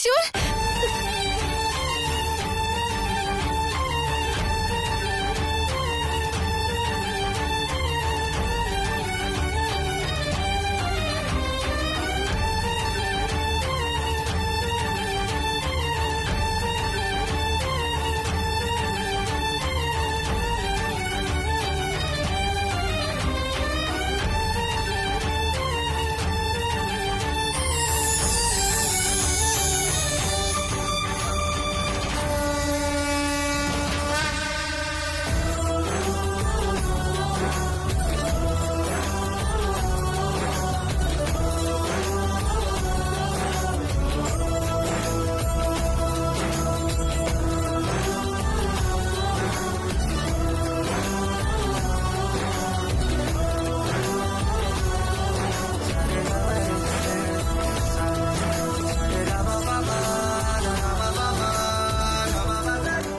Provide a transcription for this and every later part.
തൃശൂൽ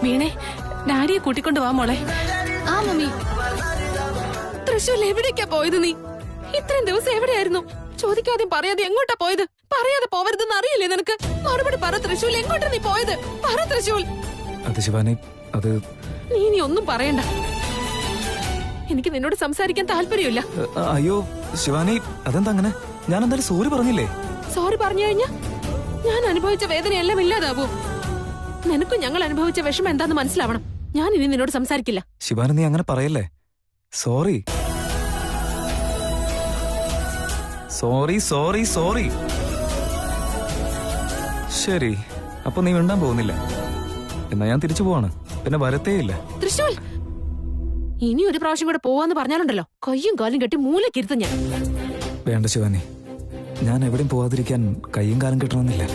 വീണേ, ഡാഡിയെ കൂട്ടിക്കൊണ്ട് വാ മോളെ. ആ മമ്മി. തൃശ്ശൂരിൽ എവിടേക്കാ പോയത് നീ? ഇത്രയും ദിവസം എവിടെയായിരുന്നു? ചോദിക്കാതെ പറയാതെ എങ്ങോട്ടാ പോയത്? പറയാതെ പോവരുതെന്ന് അറിയില്ലേ നിനക്ക്? മറുപടി പറ തൃശ്ശൂൽ, എങ്ങോട്ടാ നീ പോയത്? പറ തൃശ്ശൂൽ. നീ ഇനി ഒന്നും പറയണ്ട. എനിക്ക് നിന്നോട് സംസാരിക്കാൻ താല്പര്യമില്ല. അയ്യോ ശിവാനി, അതെന്താ അങ്ങനെ? ഞാൻ എന്തായാലും സോറി പറഞ്ഞില്ലേ? സോറി പറഞ്ഞു കഴിഞ്ഞാ ഞാൻ അനുഭവിച്ച വേദനയെല്ലാം ഇല്ലാതാവൂ. നിനക്കും ഞങ്ങൾ അനുഭവിച്ച വിഷമം എന്താന്ന് മനസ്സിലാവണം. ഞാൻ ഇനി നിന്നോട് സംസാരിക്കില്ല. ശിവാനി, നീ അങ്ങനെ പറയല്ലേ. Sorry sorry sorry sorry. ശരി, അപ്പൊ നീ മിണ്ടാൻ പോകുന്നില്ല. എന്നാ ഞാൻ തിരിച്ചു പോവാണ്, പിന്നെ വരത്തേയില്ല. തൃശ്ശൂൽ, ഇനി ഒരു പ്രാവശ്യം കൂടെ പോവാന്ന് പറഞ്ഞാലുണ്ടല്ലോ, കയ്യും കാലും കെട്ടി മൂലക്കിരുത്തും ഞാൻ. വേണ്ട ശിവാനി, ഞാൻ എവിടെയും പോവാതിരിക്കാൻ കയ്യും കാലം കെട്ടണമെന്നില്ല.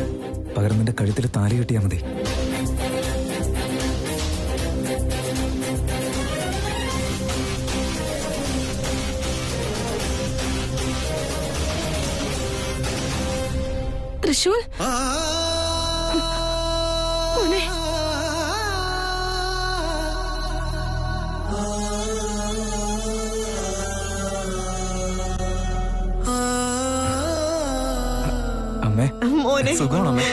പകരം നിന്റെ കഴുത്തിൽ താലി കെട്ടിയാ മതി. തൃശ്ശൂൽ മോനെ, അമ്മേ, മോനെ, സുഖമാണോ അമ്മേ?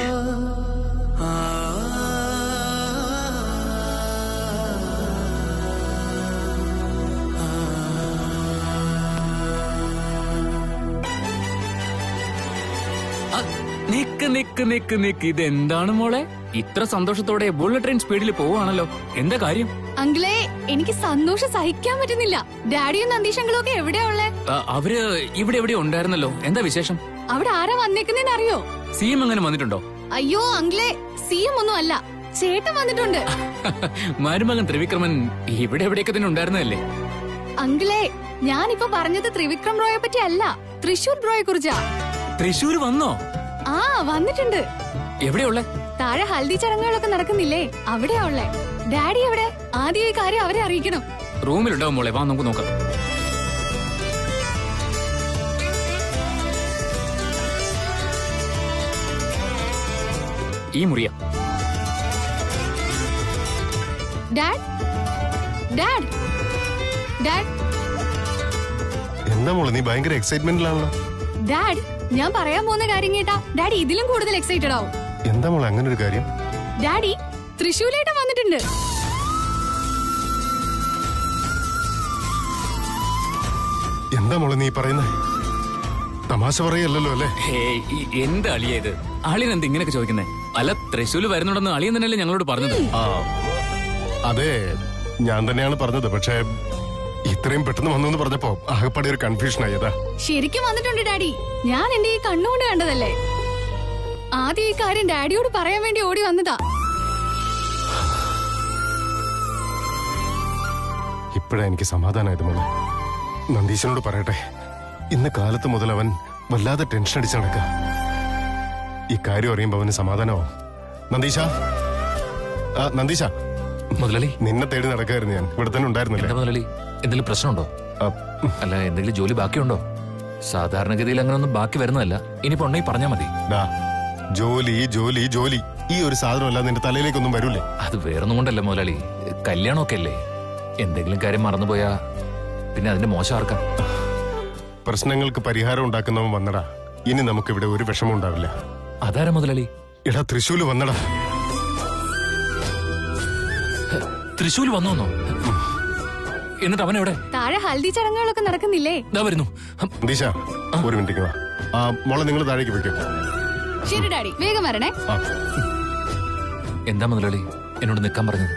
നിക്ക് നിക്ക് നിക്ക് നിക്ക്, ഇതെന്താണ് മോളെ? ഇത്ര സന്തോഷത്തോടെ ബുള്ളറ്റ് ട്രെയിൻ സ്പീഡിൽ പോവാണല്ലോ. എന്താ കാര്യം? അങ്കിളെ, എനിക്ക് സന്തോഷം സഹിക്കാൻ പറ്റുന്നില്ല. ഡാഡിയും നന്ദീഷങ്ങളും ഒക്കെ എവിടെയാ ഉള്ളേ? അവര് ഇവിടെ എവിടെ ഉണ്ടായിരുന്നല്ലോ. എന്താ വിശേഷം? അവിടെ ആരാ വന്നേക്കുന്നേന്ന് അറിയോ? സിഎം അങ്ങനെ വന്നിട്ടുണ്ടോ? അയ്യോ അങ്കിളെ, സിഎം ഒന്നും അല്ല, ചേട്ടൻ വന്നിട്ടുണ്ട്. മരുമകൻ ത്രിവിക്രമൻ ഇവിടെ എവിടെയൊക്കെ തന്നെ ഉണ്ടായിരുന്നതല്ലേ? അങ്കിളെ, ഞാനിപ്പോ പറഞ്ഞത് ത്രിവിക്രം റോയെ പറ്റി അല്ല, തൃശൂർ ബ്രോയെ കുറിച്ചാ. തൃശ്ശൂര് വന്നോ? ആ, വന്നിട്ടുണ്ട്. എവിടെയുള്ള? താഴെ ഹൽദി ചടങ്ങുകളൊക്കെ നടക്കുന്നില്ലേ, അവിടെയാ ഉള്ളേ. ഡാഡി എവിടെ? ആദ്യം ഈ കാര്യം അവരെ അറിയിക്കണം. റൂമിലുണ്ടാവും മോളെ, വാ നമുക്ക് നോക്കാം. ഈ മുറിയ. Dad, dad, dad. എന്താ മോളെ, നീ ഭയങ്കര എക്സൈറ്റ്മെന്റിലാണല്ലോ. ഡാഡ്, ഞാൻ പറയാൻ പോകുന്ന കാര്യം കേട്ടാ ഡാഡി ഇതിലും കൂടുതൽ എക്സൈറ്റഡ് ആവും. എന്താ മോളെ അങ്ങനെ ഒരു കാര്യം? ഡാഡി, തൃശ്ശൂലേട്ടൻ വന്നിട്ടുണ്ട്. എന്താ മോളെ നീ പറയുന്നേ? തമാശ പറയല്ലോ അല്ലേ? എന്താ അളിയത്? അളിയൻ എന്താ ഇങ്ങനെയൊക്കെ ചോദിക്കുന്നേ? അല്ല, തൃശ്ശൂര് വരുന്നുണ്ടെന്ന് അളിയൻ തന്നെയല്ലേ ഞങ്ങളോട് പറഞ്ഞത്? അതെ, ഞാൻ തന്നെയാണ് പറഞ്ഞത്. പക്ഷേ ഇത്രയും പെട്ടെന്ന് വന്നു എന്ന് പറഞ്ഞപ്പോ ആകെപ്പാടെ ഒരു കൺഫ്യൂഷൻ ആയതാ. ശരിക്കും വന്നിട്ടുണ്ട് ഡാഡി, ഞാൻ എന്റെ ഈ കണ്ണുകൊണ്ട് കണ്ടതല്ലേ. ആദ്യം ഈ കാര്യം ഡാഡിയോട് പറയാൻ വേണ്ടി ഓടി വന്നതാ. ഇപ്പോഴാ എനിക്ക് സമാധാനമായത് മോളെ. നന്ദീശനോട് പറയട്ടെ, ഇന്ന് കാലത്ത് മുതൽ അവൻ വല്ലാതെ ടെൻഷൻ അടിച്ച് നടക്കുക. ഈ കാര്യം അറിയുമ്പോ അവന് സമാധാനമാവും. നന്ദീശ, നന്ദീശ, മുതലാളി, നിന്നെ തേടി നടക്കായിരുന്നു ഞാൻ. ഇവിടെ തന്നെ ഉണ്ടായിരുന്നില്ല. മുതലാളി, എന്തെങ്കിലും പ്രശ്നമുണ്ടോ? അല്ല, എന്തെങ്കിലും ജോലി ബാക്കിയുണ്ടോ? സാധാരണഗതിയിൽ അങ്ങനെ ഒന്നും ബാക്കി വരുന്നതല്ല. ഇനിയിപ്പോ ഉണ്ടെങ്കിൽ പറഞ്ഞാൽ മതി. ജോലി ജോലി ജോലി, ഈ ഒരു സാധനമല്ല നിന്റെ തലയിലേക്കൊന്നും വരൂലേ? അത് വേറൊന്നും കൊണ്ടല്ല മുതലാളി, കല്യാണമൊക്കെ അല്ലേ. എന്തെങ്കിലും കാര്യം മറന്നുപോയാ പിന്നെ അതിന്റെ മോശം ആർക്കാ? പ്രശ്നങ്ങൾക്ക് പരിഹാരം ഉണ്ടാക്കുന്നവൻ വന്നടാ. ഇനി നമുക്കിവിടെ ഒരു വിഷമം ഉണ്ടാവില്ല. അതാരാ മുതലാളി? എടാ തൃശ്ശൂല് വന്നടാ. തൃശ്ശൂർ വന്നോന്നോ? എന്നിട്ട് അവൻ എവിടെ? താഴെ ഹൽദി ചടങ്ങുകളൊക്കെ നടക്കുന്നില്ലേ? ഇതാ വരുന്നു. നന്ദീശ ഒരു മിനിറ്റ് വാ. മോളെ നിങ്ങൾ താഴേക്ക് വെക്കും. ശരി ഡാഡി, വേഗം വരണേ. എന്താ മുതലാളി എന്നോട് നിൽക്കാൻ പറഞ്ഞത്?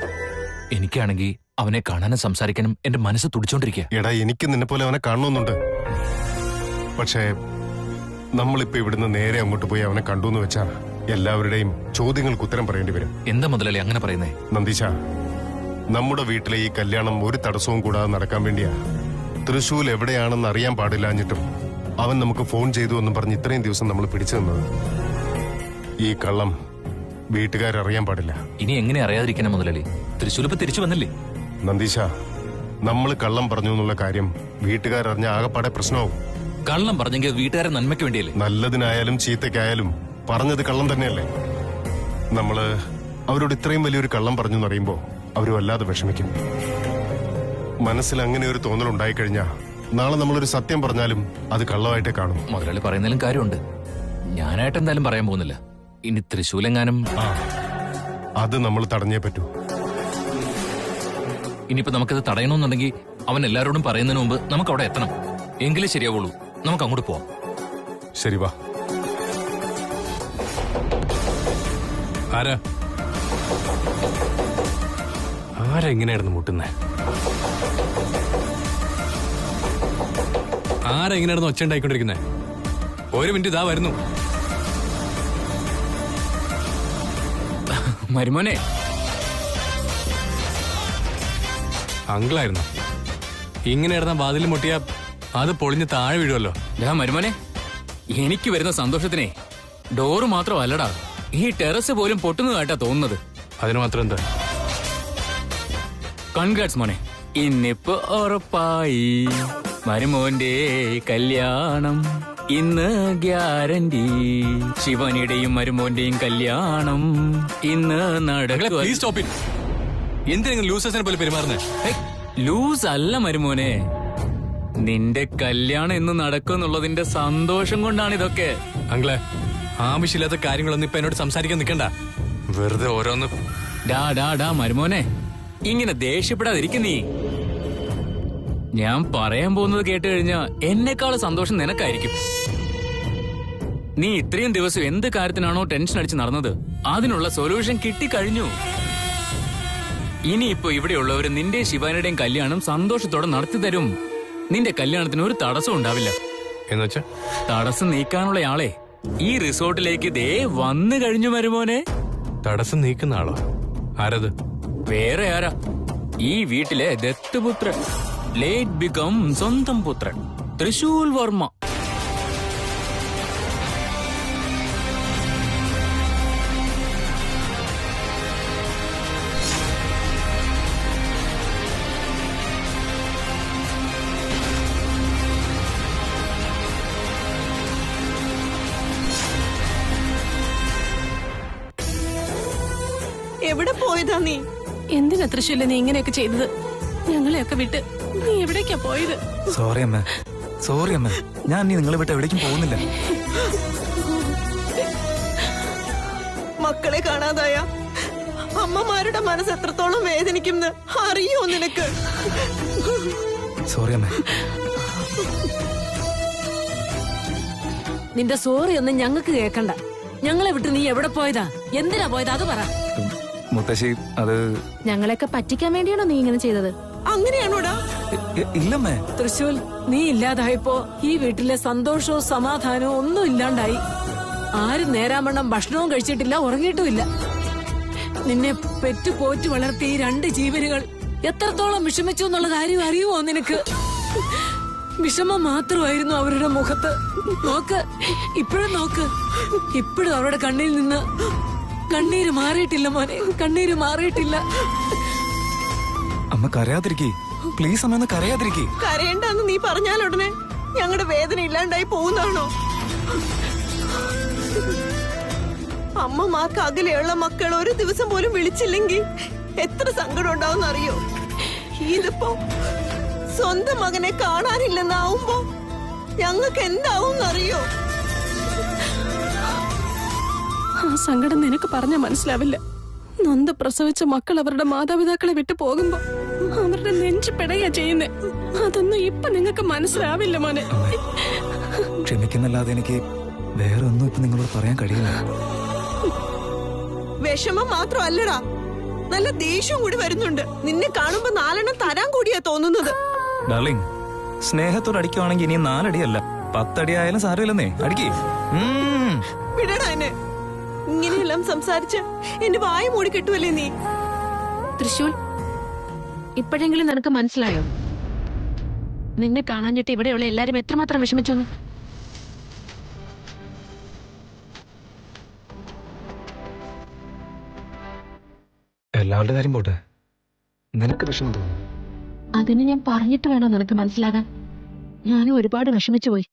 എനിക്കാണെങ്കിൽ അവനെ കാണാനും സംസാരിക്കാനും എന്റെ മനസ്സ് തുടിച്ചോണ്ടിരിക്കുക. എടാ എനിക്ക് നിന്നെ പോലെ അവനെ കാണണമെന്നുണ്ട്. പക്ഷേ നമ്മളിപ്പോ ഇവിടുന്ന് നേരെ അങ്ങോട്ട് പോയി അവനെ കണ്ടു എന്ന് വെച്ചാ എല്ലാവരുടെയും ചോദ്യങ്ങൾക്ക് ഉത്തരം പറയേണ്ടി വരും. എന്താ മുതലാളി അങ്ങനെ പറയുന്നേ? നന്ദീശ, നമ്മുടെ വീട്ടിലെ ഈ കല്യാണം ഒരു തടസ്സവും കൂടാതെ നടക്കാൻ വേണ്ടിയാ. തൃശ്ശൂൽ എവിടെയാണെന്ന് അറിയാൻ പാടില്ലാഞ്ഞിട്ടും അവൻ നമുക്ക് ഫോൺ ചെയ്തു എന്നും പറഞ്ഞ് ഇത്രയും ദിവസം നമ്മൾ പിടിച്ചു നിന്നത്. ഈ കള്ളം വീട്ടുകാരറിയാൻ പാടില്ല. ഇനി എങ്ങനെ അറിയാതിരിക്കണം മുതലാളി? തൃശ്ശൂർ ഇപ്പൊ തിരിച്ചു വന്നില്ലേ? നന്ദീശ, നമ്മൾ കള്ളം പറഞ്ഞു എന്നുള്ള കാര്യം വീട്ടുകാരറിഞ്ഞ ആകെപ്പാടെ പ്രശ്നമാവും. കള്ളം പറഞ്ഞെങ്കിൽ വീട്ടുകാരെ നന്മയ്ക്ക് വേണ്ടിയല്ലേ? നല്ലതിനായാലും ചീത്തയ്ക്കായാലും പറഞ്ഞത് കള്ളം തന്നെയല്ലേ? നമ്മള് അവരോട് ഇത്രയും വലിയൊരു കള്ളം പറഞ്ഞു എന്നറിയുമ്പോ അവര് വല്ലാതെ വിഷമിക്കും. മനസ്സിൽ അങ്ങനെ ഒരു തോന്നൽ ഉണ്ടായിക്കഴിഞ്ഞാ നാളെ നമ്മളൊരു സത്യം പറഞ്ഞാലും അത് കള്ളമായിട്ടേ കാണും. മുതലാളി പറയുന്നതിലും കാര്യമുണ്ട്. ഞാനായിട്ട് എന്തായാലും പറയാൻ പോകുന്നില്ല. ഇനി തൃശ്ശൂലെങ്ങാനും അത് നമ്മൾ തടഞ്ഞേ പറ്റൂ. ഇനിയിപ്പോ നമുക്കത് തടയണമെന്നുണ്ടെങ്കിൽ അവൻ എല്ലാവരോടും പറയുന്നതിന് മുമ്പ് നമുക്ക് അവിടെ എത്തണം. എങ്കിലേ ശരിയാവുള്ളൂ. നമുക്ക് അങ്ങോട്ട് പോവാം. ശരി വാ. ആരെങ്ങനെയായിരുന്നു മുട്ടുന്നേ? ആരെങ്ങനെയായിരുന്നു ഒച്ച ഉണ്ടായിക്കൊണ്ടിരിക്കുന്നേ? ഒരു മിനിറ്റ്, ഇതാ വരുന്നു. മരുമോനെ, അങ്കിളായിരുന്നു. ഇങ്ങനെയായിരുന്ന വാതിൽ മുട്ടിയാ അത് പൊളിഞ്ഞ് താഴെ വീഴുമല്ലോ. മരുമോനെ, എനിക്ക് വരുന്ന സന്തോഷത്തിനെ ഡോറ് മാത്രമല്ലടാ, ഈ ടെറസ് പോലും പൊട്ടുന്നതായിട്ടാ തോന്നുന്നത്. അതിന് മാത്രം എന്താ? കൺഗ്രാറ്റ്സ് മോനെ, ഇന്നിപ്പോ ഉറപ്പായി മരുമോന്റെ കല്യാണം. ഇന്ന് ഗ്യാരണ്ടി. ശിവനിയുടെയും മരുമോന്റെയും കല്യാണം ഇന്ന് നടക്കുക. Please stop it. എന്തിനാ ലൂസേഴ്സിനെ പോലെ പെരുമാറുന്നേ? ലൂസ് അല്ല മരുമോനെ, നിന്റെ കല്യാണം ഇന്ന് നടക്കുമെന്നുള്ളതിന്റെ സന്തോഷം കൊണ്ടാണ് ഇതൊക്കെ. അങ്കിളെ, ആവശ്യമില്ലാത്ത കാര്യങ്ങളൊന്നും ഇപ്പൊ എന്നോട് സംസാരിക്കാൻ നിൽക്കണ്ട. വെറുതെ ഓരോന്ന്. ഡാ മരുമോനെ, ഇങ്ങനെ ദേഷ്യപ്പെടാതിരിക്കും നീ. ഞാൻ പറയാൻ പോകുന്നത് കേട്ട് കഴിഞ്ഞാ എന്നെക്കാൾ സന്തോഷം നിനക്കായിരിക്കും. നീ ഇത്രയും ദിവസം എന്ത് കാര്യത്തിനാണോ ടെൻഷൻ അടിച്ച് നടന്നത്, അതിനുള്ള സൊല്യൂഷൻ കിട്ടിക്കഴിഞ്ഞു. ഇനിയിപ്പോ ഇവിടെയുള്ളവര് നിന്റെ ശിവാനിയുടെയും കല്യാണം സന്തോഷത്തോടെ നടത്തി തരും. നിന്റെ കല്യാണത്തിന് ഒരു തടസ്സം ഉണ്ടാവില്ല. എന്നുവെച്ചാ തടസ്സം നീക്കാനുള്ള ആളെ ഈ റിസോർട്ടിലേക്ക് ദേ വന്നു കഴിഞ്ഞു മരുമോനെ. തടസ്സം നീക്കുന്ന ആളോ? ആരത്? വേറെ ആരാ, ഈ വീട്ടിലെ ദത്തുപുത്രൻ, ലേറ്റ് ബിക്കം സ്വന്തം പുത്രൻ, തൃശൂൽ വർമ്മ. എവിടെ പോയതാ നീ? എന്തിനാ തൃശ്ശൂല നീ ഇങ്ങനെയൊക്കെ ചെയ്തത്? ഞങ്ങളെയൊക്കെ വിട്ട് നീ എവിടേക്കാ പോയത്? സോറി അമ്മ, സോറി അമ്മ. ഞാൻ നീ നിങ്ങളെ വിട്ട് എവിടേക്കും പോകുന്നില്ല. മക്കളെ കാണാതായ അമ്മമാരുടെ മനസ്സ് എത്രത്തോളം വേദനിക്കും അറിയോ നിനക്ക്? സോറി അമ്മ. നിന്റെ സോറി ഒന്നും ഞങ്ങൾക്ക് കേക്കണ്ട. ഞങ്ങളെ വിട്ട് നീ എവിടെ പോയതാ? എന്തിനാ പോയതാ? അത് പറ. മുത്തശ്ശി, അത് ഞങ്ങളെയൊക്കെ പറ്റിക്കാൻ വേണ്ടിയാണോ നീ ഇങ്ങനെ ചെയ്തത്? അങ്ങനെയാണോടാ? ഇല്ലമ്മേ. തൃശ്ശൂൽ, നീ ഇല്ലാതായപ്പോ ഈ വീട്ടിലെ സന്തോഷവും സമാധാനവും ഒന്നും ഇല്ലാണ്ടായി. ആരും നേരാമണ്ണം ഭക്ഷണവും കഴിച്ചിട്ടില്ല, ഉറങ്ങിയിട്ടുമില്ല. നിന്നെ പെറ്റു പോറ്റു വളർത്തിയ ഈ രണ്ട് ജീവനുകൾ എത്രത്തോളം വിഷമിച്ചു എന്നുള്ള കാര്യം അറിയുമോ നിനക്ക്? വിഷമം മാത്രമായിരുന്നു അവരുടെ മുഖത്ത്. നോക്ക്, ഇപ്പോഴും നോക്ക്, ഇപ്പോഴും അവരുടെ കണ്ണിൽ നിന്ന് കണ്ണീര് മാറിയിട്ടില്ല മോനെ, കണ്ണീര് മാറിയിട്ടില്ല. അമ്മ കരയാതിരിക്കേ, പ്ലീസ് അമ്മ, കരയാതിരിക്കേ. കരയണ്ടെന്ന് നീ പറഞ്ഞാലുടനെ ഞങ്ങളുടെ വേദന ഇല്ലാണ്ടായി പോകുന്നതാണോ? അമ്മമാർക്ക് അകലെയുള്ള മക്കൾ ഒരു ദിവസം പോലും വിളിച്ചില്ലെങ്കിൽ എത്ര സങ്കടം ഉണ്ടാവും അറിയോ? ഇതിപ്പോ സ്വന്തം മകനെ കാണാനില്ലെന്നാവുമ്പോ ഞങ്ങൾക്ക് എന്താവും അറിയോ? ആ സങ്കടം നിനക്ക് പറഞ്ഞാ മനസ്സിലാവില്ല. നൊന്ത് പ്രസവിച്ച മക്കൾ അവരുടെ മാതാപിതാക്കളെ വിട്ടു പോകുമ്പോ അവരുടെ നെഞ്ചു പിടയാ ചെയ്യുന്നേ. അതൊന്നും ഇപ്പൊ നിങ്ങക്ക് മനസ്സിലാവില്ല മോനെ. ക്ഷമിക്കുന്നല്ലാതെ എനിക്ക് വേറെ ഒന്നും ഇപ്പൊ നിങ്ങളോട് പറയാൻ കഴിയില്ല. വിഷമം മാത്രമല്ലടാ, നല്ല ദേഷ്യവും കൂടി വരുന്നുണ്ട്. നിന്നെ കാണുമ്പോ 4 തരാൻ കൂടിയാ തോന്നുന്നത്. ഡാർലിംഗ്, സ്നേഹത്തോട് അടിക്കുവാണെങ്കിൽ ഇനി 4 അടിയല്ല 10 അടി ആയാലും സാരമില്ലെന്നേ. അടിക്കേ. വിടടാ എന്നെ. ഇങ്ങനെയെല്ലാം സംസാരിച്ച് എന്റെ വായ മൂടി കെട്ടുവല്ലേ നീ. തൃശൂൽ, ഇപ്പോഴെങ്കിലും നിനക്ക് മനസ്സിലായോ നിന്നെ കാണാഞ്ഞിട്ട് ഇവിടെയുള്ള എല്ലാരും എത്രമാത്രം വിഷമിച്ചു? എല്ലാവരുടെ കാര്യം പോട്ടെ, നിനക്ക് വിഷമം തോന്നുന്നു. അതിന് ഞാൻ പറഞ്ഞിട്ട് വേണോ നിനക്ക് മനസ്സിലാകാൻ? ഞാനും ഒരുപാട് വിഷമിച്ചു പോയി.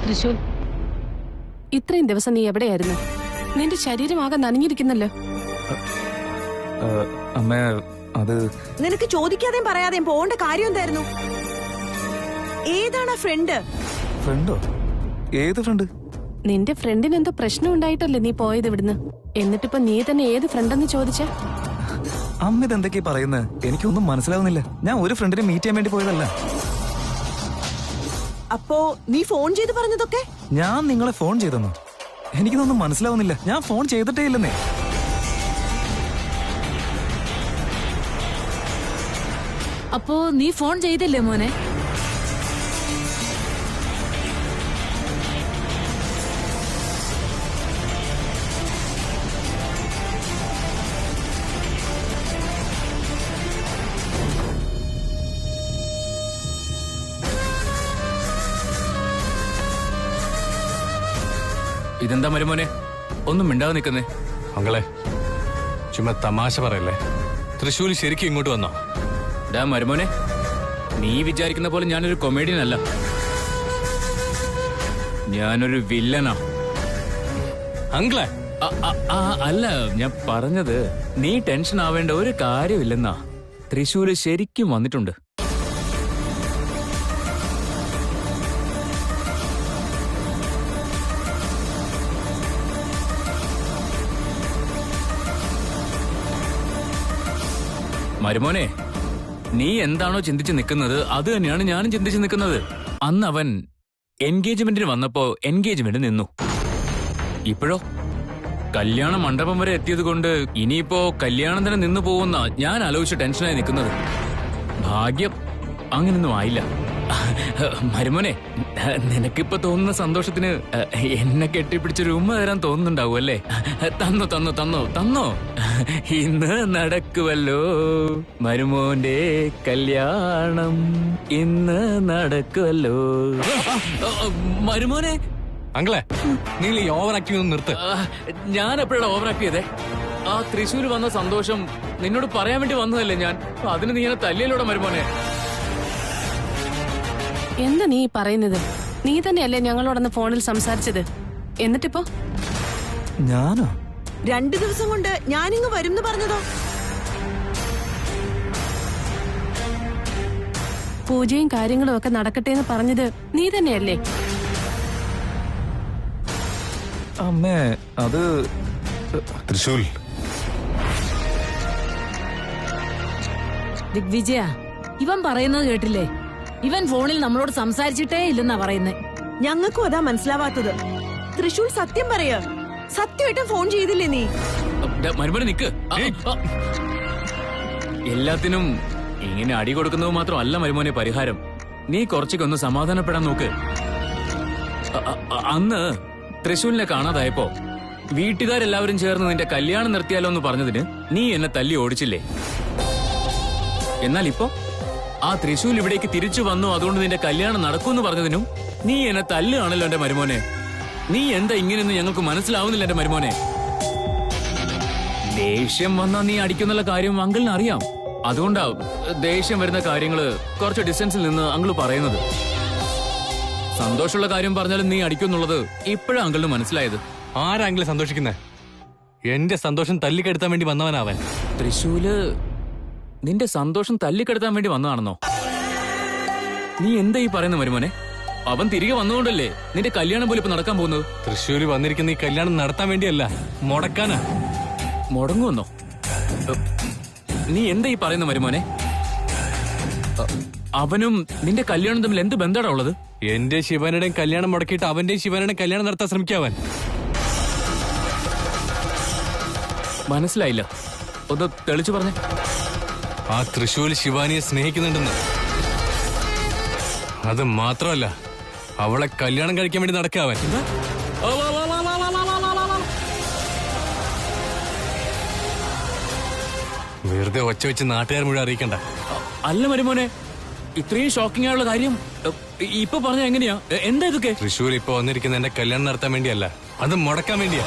തൃശൂൽ, ഇത്രയും ദിവസം നീ എവിടെയായിരുന്നു? നിന്റെ ശരീരമാകെ നനഞ്ഞിരിക്കുന്നല്ലോ. അമ്മ, അത് നിനക്ക് ചോദിക്കാതെയും പറയാതെയും പോകേണ്ട കാര്യം എന്തായിരുന്നു? ഏതാണ് ഫ്രണ്ട്? ഫ്രണ്ടോ? ഏത് ഫ്രണ്ട്? നിന്റെ ഫ്രണ്ടിന് എന്തോ പ്രശ്നം ഉണ്ടായിട്ടല്ലേ നീ പോയത് ഇവിടുന്ന്? എന്നിട്ടിപ്പോ നീ തന്നെ ഏത് ഫ്രണ്ടെന്ന് ചോദിച്ചാ? അമ്മ ഇതെന്തൊക്കെയാ പറയുന്നത്? എനിക്കൊന്നും മനസ്സിലാവുന്നില്ല. ഞാൻ ഒരു ഫ്രണ്ടിനെ മീറ്റ് ചെയ്യാൻ വേണ്ടി പോയതല്ല. അപ്പോ നീ ഫോൺ ചെയ്ത് പറഞ്ഞതൊക്കെ? ഞാൻ നിങ്ങളെ ഫോൺ ചെയ്തെന്നോ? എനിക്കിതൊന്നും മനസ്സിലാവുന്നില്ല. ഞാൻ ഫോൺ ചെയ്തിട്ടേ ഇല്ലെന്നേ. അപ്പോ നീ ഫോൺ ചെയ്തില്ലേ മോനെ? ഇതെന്താ മരുമോനെ ഒന്നും മിണ്ടാതെ നിൽക്കുന്നേ? മകളെ, ചുമ്മാ തമാശ പറയല്ലേ. തൃശ്ശൂർ ശരിക്കും ഇങ്ങോട്ട് വന്നോ? ഡാ മരുമോനെ, നീ വിചാരിക്കുന്ന പോലെ ഞാനൊരു കൊമേഡിയൻ അല്ല. ഞാനൊരു വില്ലനാ. അങ്കിളെ, അല്ല, ഞാൻ പറഞ്ഞത് നീ ടെൻഷൻ ആവേണ്ട ഒരു കാര്യമില്ലെന്നാ. തൃശ്ശൂര് ശരിക്കും വന്നിട്ടുണ്ട്. മരുമോനെ, നീ എന്താണോ ചിന്തിച്ച് നിൽക്കുന്നത് അത് തന്നെയാണ് ഞാനും ചിന്തിച്ച് നിൽക്കുന്നത്. അന്ന് അവൻ എൻഗേജ്മെന്റിന് വന്നപ്പോ എൻഗേജ്മെന്റ് നിന്നു. ഇപ്പോഴോ കല്യാണ മണ്ഡപം വരെ എത്തിയത് കൊണ്ട് ഇനിയിപ്പോ കല്യാണം തന്നെ നിന്നു പോകുന്ന ഞാൻ ആലോചിച്ച് ടെൻഷനായി നിൽക്കുന്നത്. ഭാഗ്യം അങ്ങനൊന്നും ആയില്ല. മരുമോനെ, നിനക്കിപ്പോ തോന്നുന്ന സന്തോഷത്തിന് എന്നെ കെട്ടിപ്പിടിച്ചൊരു ഉമ്മ തരാൻ തോന്നുന്നുണ്ടാവും അല്ലേ? തന്നോ തന്നോ തന്നോ തന്നോ. ഇന്ന് നടക്കുവല്ലോ മരുമോന്റെ കല്യാണം, ഇന്ന് നടക്കുവല്ലോ. മരുമോനെ. അങ്കിളെ, നിങ്ങൾ ഈ ഓവർ ആക്ടിംഗ് ഒന്ന് നിർത്ത്. ഞാൻ എപ്പോഴാണ് ഓവർ ആക്ട് ചെയ്തേ? ആ തൃശ്ശൂര് വന്ന സന്തോഷം നിന്നോട് പറയാൻ വേണ്ടി വന്നതല്ലേ ഞാൻ. അതിന് നീ എന്നെ തല്ലിയല്ലോടെ മരുമോനെ. എന്താ നീ പറയുന്നത്? നീ തന്നെയല്ലേ ഞങ്ങളോടൊന്ന് ഫോണിൽ സംസാരിച്ചത്? എന്നിട്ടിപ്പോ? ഞാനോ? 2 ദിവസം കൊണ്ട് ഞാനിങ്ങ് വരും പറഞ്ഞതോ? പൂജയും കാര്യങ്ങളും ഒക്കെ നടക്കട്ടെ എന്ന് പറഞ്ഞത് നീ തന്നെയല്ലേ? അമ്മേ, അത് തൃശൂൽ, ദിഗ്വിജയ, ഇവൻ പറയുന്നത് കേട്ടില്ലേ? ഇവൻ ഫോണിൽ നമ്മളോട് സംസാരിച്ചിട്ടേ ഇല്ലെന്നാ പറയുന്നേ. ഞങ്ങൾക്കും അതാ മനസ്സിലാവാത്തത്. തൃശൂർ സത്യം പറയ, സത്യമായിട്ടും ഫോൺ ചെയ്തില്ലേ നീ? മരുമോനെ നിക്ക്. എല്ലാത്തിനും ഇങ്ങനെ അടി കൊടുക്കുന്നത് മാത്രമല്ല മരുമോനെ പരിഹാരം. നീ കുറച്ചൊക്കെ ഒന്ന് സമാധാനപ്പെടാൻ നോക്ക്. അന്ന് തൃശൂലിനെ കാണാതായപ്പോ വീട്ടുകാരെല്ലാവരും ചേർന്ന് നിന്റെ കല്യാണം നിർത്തിയാലോ എന്ന് പറഞ്ഞതിന് നീ എന്നെ തല്ലി ഓടിച്ചില്ലേ? എന്നാൽ ഇപ്പോ ആ തൃശൂൽ ഇവിടേക്ക് തിരിച്ചു വന്നു, അതുകൊണ്ട് നിന്റെ കല്യാണം നടക്കുമെന്ന് പറഞ്ഞതിനും നീ എന്നെ തല്ലുകയാണല്ലോ എന്റെ മരുമോനെ. നീ എന്താ ഇങ്ങനെയൊന്നും ഞങ്ങൾക്ക് മനസ്സിലാവുന്നില്ല എന്റെ മരുമോനെ. ദേഷ്യം വന്നാ നീ അടിക്കുന്നുള്ള കാര്യം അങ്കിളിന് അറിയാം. അതുകൊണ്ടാ ദേഷ്യം വരുന്ന കാര്യങ്ങള് കുറച്ച് ഡിസ്റ്റൻസിൽ നിന്ന് അങ്കിള് പറയുന്നത്. സന്തോഷമുള്ള കാര്യം പറഞ്ഞാലും നീ അടിക്കുന്നുള്ളത് ഇപ്പോഴാ അങ്കിളിന് മനസ്സിലായത്. ആരാങ്കിലും സന്തോഷിക്കുന്നേ? എന്റെ സന്തോഷം തല്ലിക്കെടുത്താൻ വേണ്ടി വന്നവനാവൻ. തൃശ്ശൂല് നിന്റെ സന്തോഷം തല്ലിക്കെടുത്താൻ വേണ്ടി വന്നതാണെന്നോ? നീ എന്താ ഈ പറയുന്ന മരുമോനെ? അവൻ തിരികെ വന്നുകൊണ്ടല്ലേ നിന്റെ കല്യാണം പോലും ഇപ്പൊ നടക്കാൻ പോകുന്നത്? തൃശ്ശൂര് വന്നിരിക്കുന്ന ഈ കല്യാണം നടത്താൻ വേണ്ടിയല്ല, മുടക്കാനാ. മുടങ്ങുവന്നോ? നീ എന്താ ഈ പറയുന്ന മരുമോനെ? അവനും നിന്റെ കല്യാണം തമ്മിൽ എന്ത് ബന്ധമാണോ ഉള്ളത്? എന്റെ ശിവനുടെയും കല്യാണം മുടക്കിയിട്ട് അവന്റെയും ശിവനുടെയും കല്യാണം നടത്താൻ ശ്രമിക്കാവൻ. മനസ്സിലായില്ല, ഒന്ന് തെളിച്ചു പറഞ്ഞേ. ആ തൃശ്ശൂര് ശിവാനിയെ സ്നേഹിക്കുന്നുണ്ടെന്ന്. അത് മാത്രമല്ല, അവളെ കല്യാണം കഴിക്കാൻ വേണ്ടി നടക്കാവൻ. വെറുതെ ഒച്ച വെച്ച് നാട്ടുകാർ മുഴുവൻ അറിയിക്കണ്ട. അല്ല മരുമോനെ, ഇത്രയും ഷോക്കിംഗ് ആയുള്ള കാര്യം ഇപ്പൊ പറഞ്ഞ എങ്ങനെയാ? എന്താ ഇതൊക്കെ? തൃശ്ശൂർ ഇപ്പൊ വന്നിരിക്കുന്ന എന്റെ കല്യാണം നടത്താൻ വേണ്ടിയല്ല, അത് മുടക്കാൻ വേണ്ടിയാ.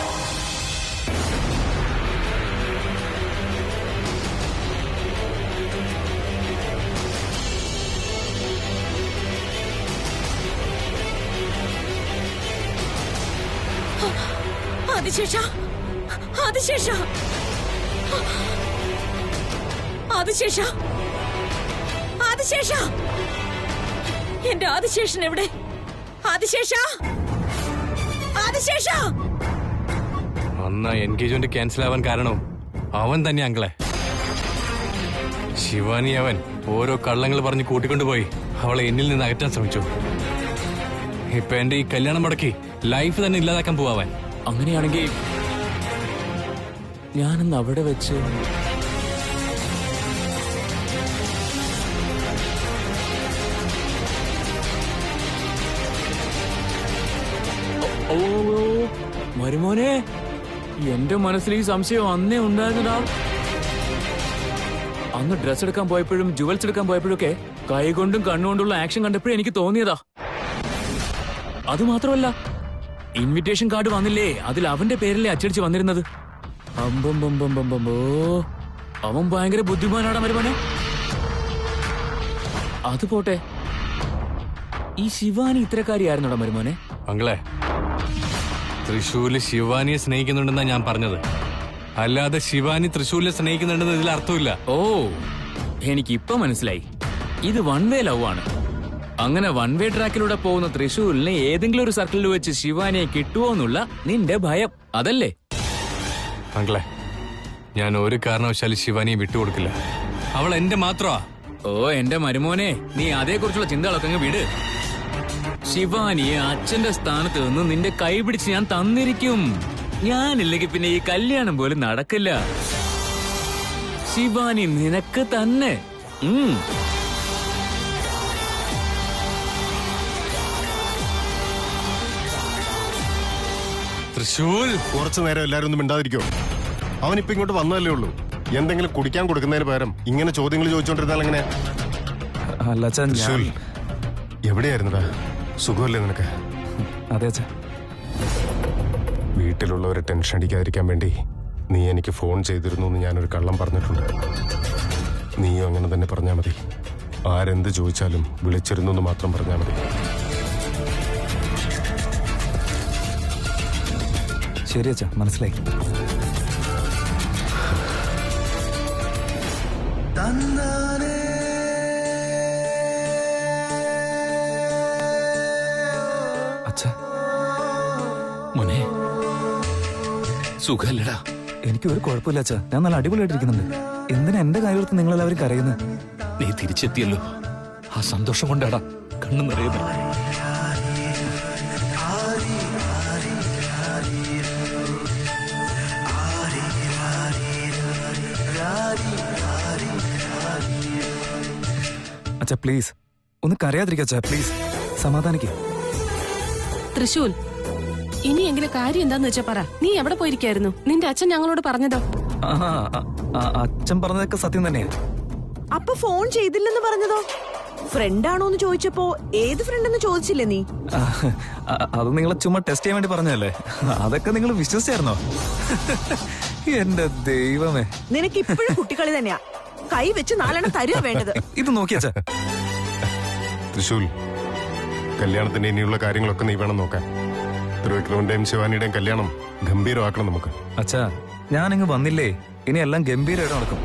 ആദിശേഷ, ആദിശേഷ, ആദിശേഷ, ആദിശേഷ, എന്റെ ആദിശേഷൻ എവിടെ? ആദിശേഷ, ആദിശേഷ. അന്ന് എൻഗേജ്മെന്റ് ക്യാൻസൽ ആവാൻ കാരണം അവൻ തന്നെ അങ്കളെ. ശിവാനി അവൻ ഓരോ കള്ളങ്ങൾ പറഞ്ഞ് കൂട്ടിക്കൊണ്ടുപോയി അവളെ എന്നിൽ നിന്ന് അകറ്റാൻ ശ്രമിച്ചു. ഇപ്പൊ എന്റെ ഈ കല്യാണം മുടക്കി ലൈഫ് തന്നെ ഇല്ലാതാക്കാൻ പോവാൻ. അങ്ങനെയാണെങ്കിൽ ഞാനിന്ന് അവിടെ വെച്ച് മരുമോനെ, എന്റെ മനസ്സിൽ ഈ സംശയം അന്നേ ഉണ്ടായിരുന്നതാ. അന്ന് ഡ്രസ് എടുക്കാൻ പോയപ്പോഴും ജുവൽസ് എടുക്കാൻ പോയപ്പോഴൊക്കെ കൈകൊണ്ടും കണ്ണുകൊണ്ടുള്ള ആക്ഷൻ കണ്ടപ്പോഴും എനിക്ക് തോന്നിയതാ. അത് മാത്രമല്ല, ഇൻവിറ്റേഷൻ കാർഡ് വന്നില്ലേ, അതിൽ അവന്റെ പേരിലെ അച്ചടിച്ച് വന്നിരുന്നത്. അവൻ ഭയങ്കര ബുദ്ധിമാനാടാ മരുമോനെ. അത് പോട്ടെ, ഈ ശിവാനി ഇത്തരക്കാരിയായിരുന്നോടാ മരുമോനെ? അങ്കളെ, തൃശ്ശൂരില് ശിവാനിയെ സ്നേഹിക്കുന്നുണ്ടെന്നാ ഞാൻ പറഞ്ഞത്. അല്ലാതെ ശിവാനി തൃശ്ശൂരിലെ സ്നേഹിക്കുന്നുണ്ടെന്ന് ഇതിൽ അർത്ഥമില്ല. ഓ, എനിക്കിപ്പൊ മനസ്സിലായി. ഇത് വൺ വേ ലവ് ആണ്. അങ്ങനെ വൺ വേ ട്രാക്കിലൂടെ പോകുന്ന തൃശ്ശൂരിനെ ഏതെങ്കിലും ഒരു സർക്കിളിൽ വെച്ച് ശിവാനിയെ കിട്ടുമോ എന്നുള്ള നിന്റെ ഭയം, അതല്ലേ? അങ്കളെ, ഞാൻ ഒരു കാരണവശാലും ശിവാനിയെ വിട്ടുകൊടുക്കില്ല. അവൾ എന്റെ മാത്രമാ. ഓ എന്റെ മരുമോനെ, നീ അതേക്കുറിച്ചുള്ള ചിന്തകളൊക്കെ അങ്ങ് വിട്. ശിവാനിയെ അച്ഛന്റെ സ്ഥാനത്ത് നിന്ന് നിന്റെ കൈ പിടിച്ച് ഞാൻ തന്നിരിക്കും. ഞാനില്ലെങ്കിൽ പിന്നെ ഈ കല്യാണം പോലും നടക്കില്ല. ശിവാനി നിനക്ക് തന്നെ. തൃശ്ശൂർ, കുറച്ചു നേരം എല്ലാരും ഒന്നും മിണ്ടാതിരിക്കോ? അവനിപ്പോ ഇങ്ങോട്ട് വന്നതല്ലേ ഉള്ളൂ. എന്തെങ്കിലും കുടിക്കാൻ കൊടുക്കുന്നതിന് പകരം ഇങ്ങനെ ചോദ്യങ്ങൾ ചോദിച്ചോണ്ടിരുന്നാൽ എങ്ങനെ? അല്ല അച്ഛാ, തൃശ്ശൂർ എവിടെയായിരുന്നടാ? സുഖമല്ലേ നിനക്ക്? അതെ അച്ഛാ. വീട്ടിലുള്ളവരെ ടെൻഷൻ അടിക്കാതിരിക്കാൻ വേണ്ടി നീ എനിക്ക് ഫോൺ ചെയ്തിരുന്നു എന്ന് ഞാനൊരു കള്ളം പറഞ്ഞിട്ടുണ്ട്. നീയും അങ്ങനെ തന്നെ പറഞ്ഞാൽ മതി. ആരെന്ത് ചോദിച്ചാലും വിളിച്ചിരുന്നു എന്ന് മാത്രം പറഞ്ഞാൽ മതി. ശരി അച്ഛാ, മനസ്സിലായി. അച്ഛാ, മോനെ, സുഖല്ലടാ? എനിക്ക് ഒരു കുഴപ്പമില്ല അച്ഛാ, ഞാൻ നല്ല അടിപൊളിയായിട്ടിരിക്കുന്നുണ്ട്. എന്തിനാ എന്റെ കാര്യത്തിൽ നിങ്ങളെല്ലാവരും കരയുന്നത്? നീ തിരിച്ചെത്തിയല്ലോ, ആ സന്തോഷം കൊണ്ടാടാ കണ്ണു നിറയുന്നത്. അച്ഛാ പ്ലീസ് ഒന്ന് കരയാതിരിക്കച്ചാ, പ്ലീസ് സമാധാനിക്ക്. തൃശൂൽ, ഇനിയെങ്കിലും കാര്യം എന്താന്ന് വെച്ചാ പറ. നീ എവിടെ പോയിരിക്കായിരുന്നു? നിന്റെ അച്ഛൻ ഞങ്ങളോട് പറഞ്ഞതോ? അച്ഛൻ പറഞ്ഞതൊക്കെ സത്യം തന്നെയാ. അപ്പൊ ഫോൺ ചെയ്തില്ലെന്ന് പറഞ്ഞതോ? ഫ്രണ്ടാണോന്ന് ചോദിച്ചപ്പോ ഏത് ഫ്രണ്ടെന്ന് ചോദിച്ചില്ലേ നീ? അത് നിങ്ങളെ ചുമ്മാ ടെസ്റ്റ് ചെയ്യാൻ വേണ്ടി പറഞ്ഞതല്ലേ? അതൊക്കെ നിങ്ങൾ വിശ്വസിച്ചായിരുന്നോ? എന്റെ ദൈവമേ, നിനക്ക് ഇപ്പോഴും കുട്ടികളി തന്നെയാ. കൈ വെച്ച് 4 എണ്ണം തരുക വേണ്ടത്. ഇത് നോക്കിയാച്ചാ. തൃശ്ശൂർ, കല്യാണത്തിന്റെ ഇനിയുള്ള കാര്യങ്ങളൊക്കെ നീ വേണം നോക്കാൻ. ത്രിവിക്രമന്റെയും ശിവാനിയുടെയും കല്യാണം ഗംഭീരമാക്കണം നമുക്ക്. അച്ഛാ ഞാനിങ്ങ് വന്നില്ലേ, ഇനി എല്ലാം ഗംഭീരമായിട്ട് നടക്കും.